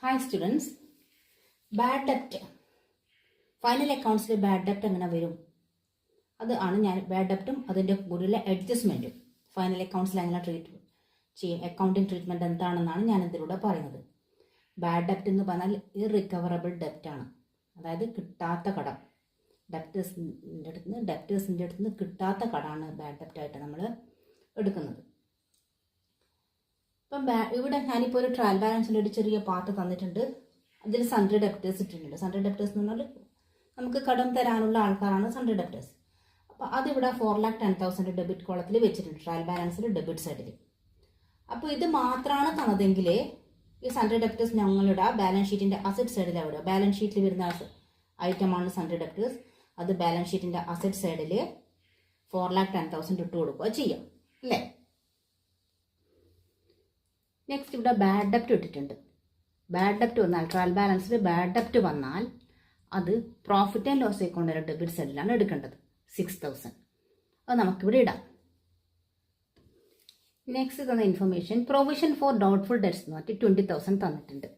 Hi students, bad ഡെപ്റ്റ് final അക്കൗണ്ട്സിൽ bad ഡെപ്റ്റ് എങ്ങനെ വരും? അത് ആണ് ഞാൻ ബാഡ് ഡെപ്റ്റും അതിൻ്റെ കൂടെയുള്ള അഡ്ജസ്റ്റ്മെൻറ്റും ഫൈനൽ അക്കൗണ്ട്സിൽ എങ്ങനെ ട്രീറ്റ് ചെയ്യും, അക്കൗണ്ടിങ് ട്രീറ്റ്മെൻറ്റ് എന്താണെന്നാണ് ഞാൻ ഇതിലൂടെ പറയുന്നത്. ബാഡ് ഡെപ്റ്റ് എന്ന് പറഞ്ഞാൽ ഇറിക്കവറബിൾ ഡെപ്റ്റാണ്, അതായത് കിട്ടാത്ത കടം. ഡെപ്റ്റേഴ്സിൻ്റെ അടുത്ത് നിന്ന് കിട്ടാത്ത കടമാണ് ബാഡ് ഡെപ്റ്റായിട്ട് നമ്മൾ എടുക്കുന്നത്. ഇപ്പം ഇവിടെ ഞാനിപ്പോൾ ഒരു ട്രയൽ ബാലൻസിൻ്റെ ഒരു ചെറിയ പാർട്ട് തന്നിട്ടുണ്ട്. അതിൽ സൺഡ്രി ഡെപ്റ്റേഴ്സ് ഇട്ടിട്ടുണ്ട്. സൺഡ്രി ഡെപ്റ്റേഴ്സ് എന്ന് പറഞ്ഞാൽ നമുക്ക് കടം തരാനുള്ള ആൾക്കാരാണ് സൺഡ്രി ഡെപ്റ്റേഴ്സ്. അപ്പോൾ അതിവിടെ 4,10,000 ഡെബിറ്റ് കോളത്തിൽ വെച്ചിട്ടുണ്ട്, ട്രയൽ ബാലൻസിൽ ഡെബിറ്റ് സൈഡിൽ. അപ്പോൾ ഇത് മാത്രമാണ് തന്നതെങ്കിൽ ഈ സൺഡ്രി ഡെപ്റ്റേഴ്സ് ഞങ്ങളുടെ ബാലൻസ് ഷീറ്റിൻ്റെ അസറ്റ് സൈഡിൽ അവിടെ ബാലൻസ് ഷീറ്റിൽ വരുന്ന ഐറ്റമാണ് സൺഡ്രി ഡെപ്റ്റേഴ്സ്. അത് ബാലൻസ് ഷീറ്റിൻ്റെ അസറ്റ് സൈഡിൽ 4,10,000 ഇട്ട് കൊടുക്കുക ചെയ്യാം, അല്ലേ? നെക്സ്റ്റ് ഇവിടെ ബാഡ് ഡെപ്റ്റ് ഇട്ടിട്ടുണ്ട്. ബാഡ് ഡെപ്റ്റ് വന്നാൽ ട്രയൽ ബാലൻസിൽ ബാഡ് ഡെപ്റ്റ് വന്നാൽ അത് പ്രോഫിറ്റ് ആൻഡ് ലോസ് അക്കൗണ്ടിലെ ഡെബിറ്റ് സൈഡിലാണ് എടുക്കേണ്ടത്, 6,000. അത് നമുക്കിവിടെ ഇടാം. നെക്സ്റ്റ് തന്ന information provision for doubtful debts എന്ന് പറഞ്ഞിട്ട് 20,000 തന്നിട്ടുണ്ട്.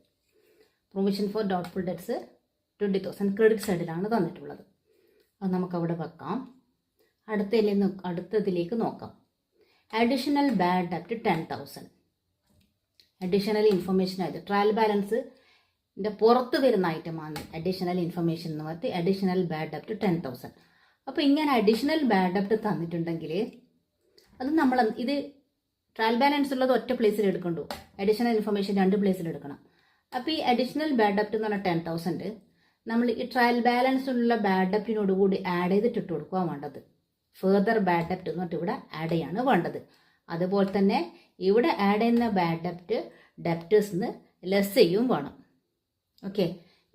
Provision for doubtful debts 20,000 credit സൈഡിലാണ് തന്നിട്ടുള്ളത്. അത് നമുക്കവിടെ വെക്കാം. അടുത്തതിലേക്ക് നോക്കാം. അഡീഷണൽ ബാഡ് ഡെപ്റ്റ് 10,000. അഡീഷണൽ ഇൻഫർമേഷൻ ആയത് ട്രയൽ ബാലൻസിൻ്റെ പുറത്ത് വരുന്ന ഐറ്റമാണ് അഡീഷണൽ ഇൻഫർമേഷൻ എന്ന് പറഞ്ഞിട്ട് അഡീഷണൽ ബാഡ് ഡെപ്റ്റ് 10,000. അപ്പോൾ ഇങ്ങനെ അഡീഷണൽ ബാഡ് ഡെപ്റ്റ് തന്നിട്ടുണ്ടെങ്കിൽ അത് നമ്മൾ ഇത് ട്രയൽ ബാലൻസ് ഉള്ളത് ഒറ്റ പ്ലേസിൽ എടുക്കണ്ടു, അഡീഷണൽ ഇൻഫർമേഷൻ 2 പ്ലേസിൽ എടുക്കണം. അപ്പോൾ ഈ അഡീഷണൽ ബാഡ് ഡെപ്റ്റ് എന്ന് പറഞ്ഞാൽ 10,000 നമ്മൾ ഈ ട്രയൽ ബാലൻസിലുള്ള ബാഡ് ഡെപ്റ്റിനോട് കൂടി ആഡ് ചെയ്തിട്ട് ഇട്ട് കൊടുക്കുക വേണ്ടത്. ഫെർദർ ബാഡ് ഡെപ്റ്റ് എന്ന് പറഞ്ഞിട്ട് ഇവിടെ ആഡ് ചെയ്യാണ് വേണ്ടത്. അതുപോലെ തന്നെ ഇവിടെ ആഡ് ചെയ്യുന്ന ബാഡ് ഡെപ്റ്റ് ഡെപ്റ്റേഴ്സിന് ലെസ് ചെയ്യും വേണം. ഓക്കെ,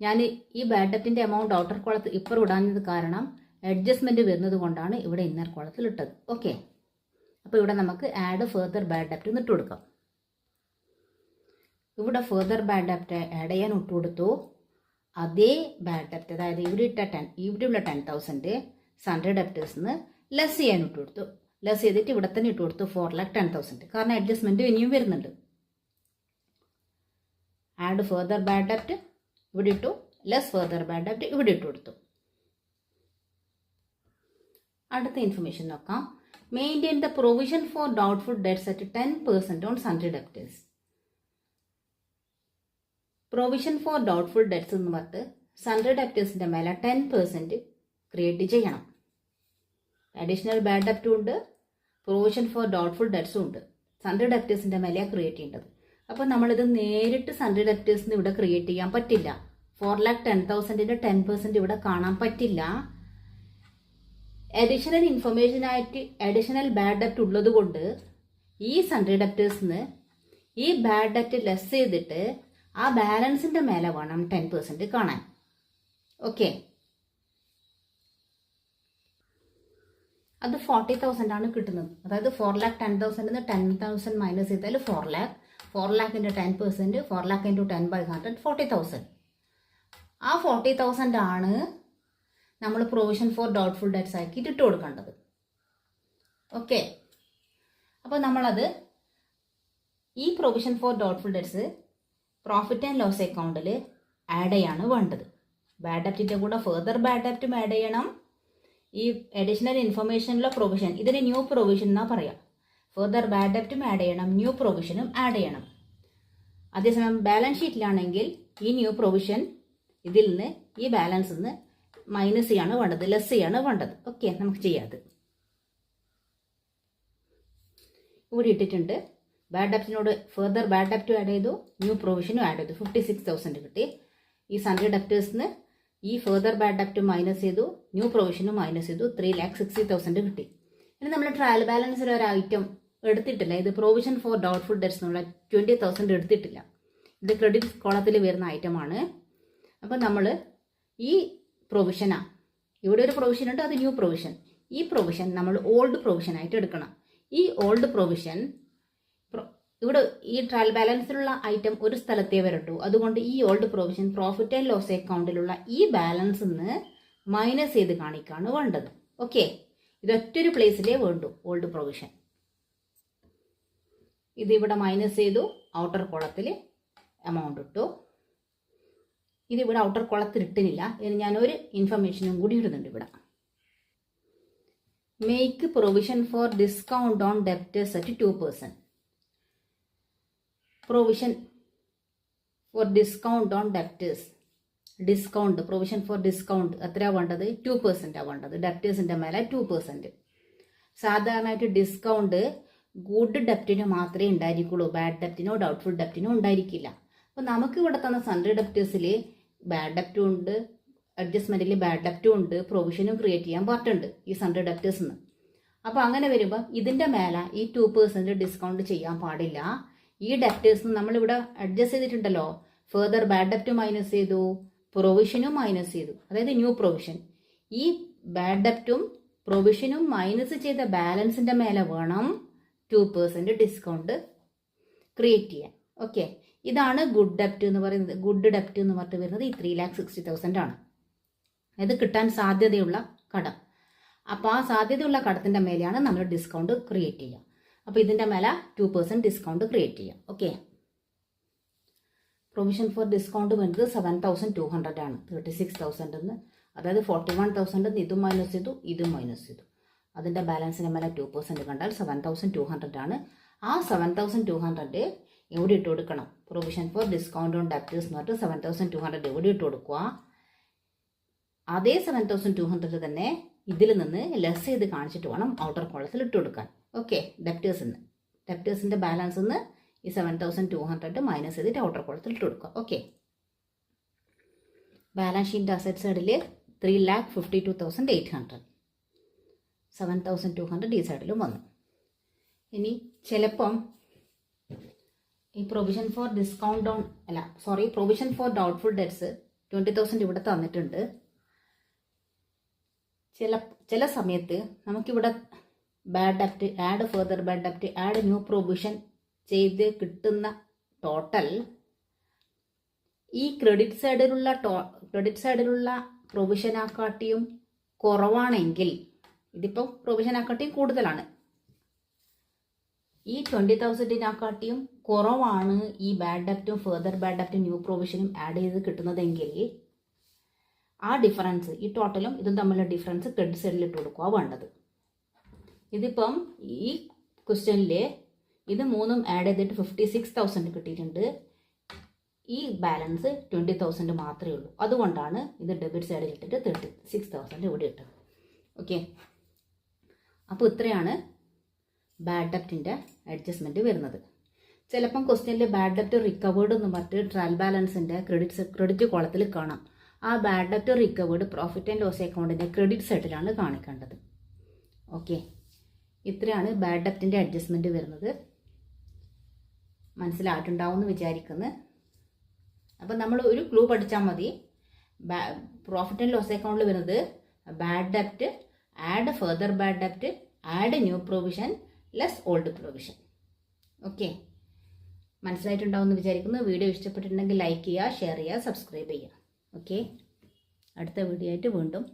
ഞാൻ ഈ ബാഡ് ഡെപ്റ്റിൻ്റെ എമൗണ്ട് ഔട്ടർ കോളത്തിൽ ഇപ്പുറം ഇടാഞ്ഞത് കാരണം അഡ്ജസ്റ്റ്മെൻറ്റ് വരുന്നത് കൊണ്ടാണ് ഇവിടെ ഇന്നർ കോളത്തിൽ ഇട്ടത്. ഓക്കെ, അപ്പോൾ ഇവിടെ നമുക്ക് ആഡ് ഫെർദർ ബാഡ് ഡെപ്റ്റ് ഇട്ട് കൊടുക്കാം. ഇവിടെ ഫെർദർ ബാഡ് ഡെപ്റ്റ് ആഡ് ചെയ്യാൻ ഇട്ട് കൊടുത്തു. അതേ ബാഡ് ഡെപ്റ്റ്, അതായത് ഇവിടെയുള്ള 10,000 സൺഡ്രി ഡെപ്റ്റേഴ്സിന് ലെസ് ചെയ്യാൻ ഇട്ട് കൊടുത്തു. ലെസ് ചെയ്തിട്ട് ഇവിടെ തന്നെ ഇട്ട് കൊടുത്തു 4,10,000, കാരണം അഡ്ജസ്റ്റ്മെൻറ്റ് ഇനിയും വരുന്നുണ്ട്. ആഡ് ഫെർദർ ബാഡ് ഡെപ്റ്റ് ഇവിടെ ഇട്ടു, ലെസ് ഫെർദർ ബാഡ് ഡെപ്റ്റ് ഇവിടെ ഇട്ട് കൊടുത്തു. അടുത്ത ഇൻഫർമേഷൻ നോക്കാം. Maintain the provision for doubtful debts at 10% on sundry debtors. Provision for doubtful debts എന്ന് പറഞ്ഞിട്ട് സൺഡ്രി ഡെപ്റ്റേഴ്സിൻ്റെ മേലെ 10% ക്രിയേറ്റ് ചെയ്യണം. അഡീഷണൽ ബാഡ് ഡെപ്റ്റും ഉണ്ട്, പ്രൊവിഷൻ ഫോർ ഡൗട്ട്ഫുൾ ഡെറ്റ്സും ഉണ്ട്. സൺഡ്രി ഡെപ്റ്റേഴ്സിൻ്റെ മേലെയാണ് ക്രിയേറ്റ് ചെയ്യേണ്ടത്. അപ്പോൾ നമ്മളിത് നേരിട്ട് സൺഡ്രി ഡെപ്റ്റേഴ്സിന് ഇവിടെ ക്രിയേറ്റ് ചെയ്യാൻ പറ്റില്ല. 4,10,000ൻ്റെ 10% ഇവിടെ കാണാൻ പറ്റില്ല. അഡീഷണൽ ഇൻഫർമേഷനായിട്ട് അഡീഷണൽ ബാഡ് ഡെപ്റ്റ് ഉള്ളത് കൊണ്ട് ഈ സൺഡ്രി ഡെപ്റ്റേഴ്സിന് ഈ ബാഡ് ഡെപ്റ്റ് ലെസ് ചെയ്തിട്ട് ആ ബാലൻസിൻ്റെ മേലെ വേണം 10% കാണാൻ. ഓക്കെ, അത് 40,000 ആണ് കിട്ടുന്നത്. അതായത് 4,10,000 10,000 മൈനസ് ചെയ്താൽ 4,00,000 10%, 4,00,000 × 10/100 40,000. ആ 40,000 ആണ് നമ്മൾ പ്രൊവിഷൻ ഫോർ ഡൗട്ട്ഫുൾ ഡെറ്റ്സ് ആക്കിയിട്ട് ഇട്ട് കൊടുക്കേണ്ടത്. ഓക്കെ, അപ്പോൾ നമ്മളത് ഈ provision for doubtful debts profit and loss അക്കൗണ്ടിൽ ആഡ് ചെയ്യാണ് വേണ്ടത്. ബാഡ് ഡെപ്റ്റിൻ്റെ കൂടെ ഫെർദർ ബാഡ് ഡെപ്റ്റും ആഡ് ചെയ്യണം. ഈ അഡീഷണൽ ഇൻഫർമേഷനിലെ പ്രൊവിഷൻ, ഇതിന് ന്യൂ പ്രൊവിഷൻ എന്നാ പറയാം. ഫെർദർ ബാഡ് ഡെപ്റ്റും ആഡ് ചെയ്യണം, ന്യൂ പ്രൊവിഷനും ആഡ് ചെയ്യണം. അതേസമയം ബാലൻസ് ഷീറ്റിലാണെങ്കിൽ ഈ ന്യൂ പ്രൊവിഷൻ ഇതിൽ നിന്ന് ഈ ബാലൻസിൽ നിന്ന് മൈനസ് ചെയ്യാണ് വേണ്ടത്, ലെസ് ചെയ്യാണ് വേണ്ടത്. ഓക്കെ, നമുക്ക് ചെയ്യാത്. ഇവിടെ ഇട്ടിട്ടുണ്ട്. ബാഡ് ഡെപ്റ്റിനോട് ഫെർദർ ബാഡ് ഡെപ്റ്റും ആഡ് ചെയ്തു, ന്യൂ പ്രൊവിഷനും ആഡ് ചെയ്തു. 56,000 കിട്ടി. ഈ സൺഡ്രി ഡെപ്റ്റേഴ്സിന് ഈ ഫെർദർ ബാഡ് ഡെപ്റ്റ് മൈനസ് ചെയ്തു, ന്യൂ പ്രൊവിഷനും മൈനസ് ചെയ്തു, 3,60,000 കിട്ടി. ഇനി നമ്മൾ ട്രയൽ ബാലൻസിൽ ഒരു ഐറ്റം എടുത്തിട്ടില്ല. ഇത് പ്രൊവിഷൻ ഫോർ ഡൗട്ട്ഫുൾ ഡെറ്റ്സ് എന്നുള്ള 20,000 എടുത്തിട്ടില്ല. ഇത് ക്രെഡിറ്റ് കോളത്തിൽ വരുന്ന ഐറ്റമാണ്. അപ്പം നമ്മൾ ഈ പ്രൊവിഷനാണ്, ഇവിടെ ഒരു പ്രൊവിഷൻ ഉണ്ട്, അത് ന്യൂ പ്രൊവിഷൻ. ഈ പ്രൊവിഷൻ നമ്മൾ ഓൾഡ് പ്രൊവിഷനായിട്ട് എടുക്കണം. ഈ ഓൾഡ് പ്രൊവിഷൻ ഇവിടെ ഈ ട്രയൽ ബാലൻസിലുള്ള ഐറ്റം ഒരു സ്ഥലത്തേ വരട്ടു. അതുകൊണ്ട് ഈ old provision profit and loss അക്കൗണ്ടിലുള്ള ഈ ബാലൻസിൽ നിന്ന് മൈനസ് ചെയ്ത് കാണിക്കാണ് വേണ്ടത്. ഓക്കെ, ഇതൊറ്റൊരു പ്ലേസിലേ വേണ്ടു ഓൾഡ് പ്രൊവിഷൻ. ഇതിവിടെ മൈനസ് ചെയ്തു, ഔട്ടർ കോളത്തിൽ എമൗണ്ട് ഇട്ടു. ഇതിവിടെ ഔട്ടർ കോളത്തിൽ ഇട്ടില്ല. ഇനി ഞാനൊരു ഇൻഫർമേഷനും കൂടി ഇടുന്നുണ്ട് ഇവിടെ. Make provision for discount on debtors at 2%. Provision for discount on debtors. Discount, provision for discount എത്രയാണ് വേണ്ടത്? 2% വേണ്ടത്. ഡെപ്റ്റേഴ്സിൻ്റെ മേലെ 2%. സാധാരണയായിട്ട് ഡിസ്കൗണ്ട് ഗുഡ് ഡെപ്റ്റിന് മാത്രമേ ഉണ്ടായിരിക്കുള്ളൂ. ബാഡ് ഡെപ്റ്റിനോ ഡൗട്ട്ഫുൾ ഡെപ്റ്റിനോ ഉണ്ടായിരിക്കില്ല. അപ്പോൾ നമുക്ക് ഇവിടെ തന്ന സൺഡ്രി ഡെപ്റ്റേഴ്സിൽ ബാഡ് ഡെപ്റ്റും ഉണ്ട്, അഡ്ജസ്റ്റ്മെൻറ്റിൽ ബാഡ് ഡെപ്റ്റും ഉണ്ട്, പ്രൊവിഷനും ക്രിയേറ്റ് ചെയ്യാൻ പറ്റുന്നുണ്ട് ഈ സൺഡ്രി ഡെപ്റ്റേഴ്സിൽ നിന്ന്. അപ്പോൾ അങ്ങനെ വരുമ്പോൾ ഇതിൻ്റെ മേലെ ഈ 2% ഡിസ്കൗണ്ട് ചെയ്യാൻ പാടില്ല. ഈ ഡെപ്റ്റേഴ്സ് നമ്മളിവിടെ അഡ്ജസ്റ്റ് ചെയ്തിട്ടുണ്ടല്ലോ. ഫെർദർ ബാഡ് ഡെപ്റ്റ് മൈനസ് ചെയ്തു, പ്രൊവിഷനും മൈനസ് ചെയ്തു, അതായത് ന്യൂ പ്രൊവിഷൻ. ഈ ബാഡ് ഡെപ്റ്റും പ്രൊവിഷനും മൈനസ് ചെയ്ത ബാലൻസിൻ്റെ മേലെ വേണം 2% ഡിസ്കൗണ്ട് ക്രിയേറ്റ് ചെയ്യാൻ. ഓക്കെ, ഇതാണ് ഗുഡ് ഡെപ്റ്റ് എന്ന് പറയുന്നത്. ഗുഡ് ഡെപ്റ്റ് എന്ന് പറഞ്ഞിട്ട് വരുന്നത് ഈ 3,60,000 ആണ്. ഇത് കിട്ടാൻ സാധ്യതയുള്ള കടം. അപ്പോൾ ആ സാധ്യതയുള്ള കടത്തിൻ്റെ മേലെയാണ് നമ്മൾ ഡിസ്കൗണ്ട് ക്രിയേറ്റ് ചെയ്യുക. അപ്പോൾ ഇതിൻ്റെ മേലെ 2% ഡിസ്കൗണ്ട് ക്രിയേറ്റ് ചെയ്യാം. ഓക്കെ, പ്രൊവിഷൻ ഫോർ ഡിസ്കൗണ്ട് വരുന്നത് 7,200 ആണ്. 36,000 എന്ന്, അതായത് 41,000 ഇതും മൈനസ് ചെയ്തു, ഇതും മൈനസ് ചെയ്തു. അതിൻ്റെ ബാലൻസിന് മേലെ 2% കണ്ടാൽ 7,200 ആണ്. ആ 7,200 എവിടെ ഇട്ട് കൊടുക്കണം? Provision for discount on debtors എന്ന് പറഞ്ഞിട്ട് 7,200 എവിടെ ഇട്ട് കൊടുക്കുക? അതേ 7,200 തന്നെ ഇതിൽ നിന്ന് ലെസ് ചെയ്ത് കാണിച്ചിട്ട് വേണം ഔട്ടർ കോളത്തിൽ ഇട്ട് കൊടുക്കാൻ. ഓക്കെ, ഡെപ്റ്റേഴ്സിൻ്റെ ബാലൻസ് നിന്ന് ഈ 7,200 മൈനസ് ചെയ്തിട്ട് ഔട്ടർ കോളത്തിൽ ഇട്ട് കൊടുക്കുക. ഓക്കെ, ബാലൻസ് ഷീറ്റ് അസറ്റ് സൈഡിൽ 3,52,800, 7,200 ഈ സൈഡിലും വന്നു. ഇനി ചിലപ്പം ഈ provision for discount on provision for doubtful debts 20,000 ഇവിടെ തന്നിട്ടുണ്ട്. ചില സമയത്ത് നമുക്കിവിടെ bad ഡെപ്റ്റ്, add further bad ഡെപ്റ്റ്, add new provision ചെയ്ത് കിട്ടുന്ന ടോട്ടൽ ഈ ക്രെഡിറ്റ് സൈഡിലുള്ള പ്രൊവിഷനാക്കാട്ടിയും കുറവാണെങ്കിൽ, ഇതിപ്പോൾ പ്രൊവിഷനാക്കാട്ടിയും കൂടുതലാണ്, ഈ 20,000-നാക്കാട്ടിയും കുറവാണ് ഈ ബാഡ് ഡെപ്റ്റും ഫെർദർ ബാഡ് ഡെപ്റ്റും ന്യൂ പ്രൊവിഷനും ആഡ് ചെയ്ത് കിട്ടുന്നതെങ്കിൽ ആ ഡിഫറൻസ്, ഈ ടോട്ടലും ഇതും തമ്മിലുള്ള ഡിഫറൻസ് ക്രെഡിറ്റ് സൈഡിൽ ഇട്ട് കൊടുക്കുക വേണ്ടത്. ഇതിപ്പം ഈ ക്വസ്റ്റ്യനിൽ ഇത് മൂന്നും ആഡ് ചെയ്തിട്ട് 56,000 കിട്ടിയിട്ടുണ്ട്. ഈ ബാലൻസ് 20,000 മാത്രമേ ഉള്ളൂ. അതുകൊണ്ടാണ് ഇത് ഡെബിറ്റ് സൈഡിൽ ഇട്ടിട്ട് 36,000 ഇവിടെ ഇട്ടത്. ഓക്കെ, അപ്പോൾ ഇത്രയാണ് ബാഡ് ഡെപ്റ്റിൻ്റെ അഡ്ജസ്റ്റ്മെൻറ്റ് വരുന്നത്. ചിലപ്പം ക്വസ്റ്റ്യനിൽ ബാഡ് ഡെപ്റ്റ് റിക്കവേർഡ് എന്ന് പറഞ്ഞിട്ട് ട്രയൽ ബാലൻസിൻ്റെ ക്രെഡിറ്റ് കോളത്തിൽ കാണാം. ആ ബാഡ് ഡെപ്റ്റ് റിക്കവേർഡ് പ്രോഫിറ്റ് ആൻഡ് ലോസ് അക്കൗണ്ടിൻ്റെ ക്രെഡിറ്റ് സൈഡിലാണ് കാണിക്കേണ്ടത്. ഓക്കെ, ഇത്രയാണ് ബാഡ് ഡെപ്റ്റിൻ്റെ അഡ്ജസ്റ്റ്മെൻറ്റ് വരുന്നത്. മനസ്സിലായിട്ടുണ്ടാവുമെന്ന് വിചാരിക്കുന്നു. അപ്പം നമ്മൾ ഒരു ക്ലൂ പഠിച്ചാൽ മതി. പ്രോഫിറ്റ് ആൻഡ് ലോസ് അക്കൗണ്ടിൽ വരുന്നത് bad ഡെപ്റ്റ്, add further bad ഡെപ്റ്റ്, add new provision, less old provision. Okay, മനസ്സിലായിട്ടുണ്ടാവുമെന്ന് വിചാരിക്കുന്നു. വീഡിയോ ഇഷ്ടപ്പെട്ടിട്ടുണ്ടെങ്കിൽ ലൈക്ക് ചെയ്യുക, ഷെയർ ചെയ്യുക, സബ്സ്ക്രൈബ് ചെയ്യുക. ഓക്കെ, അടുത്ത വീഡിയോ ആയിട്ട് വീണ്ടും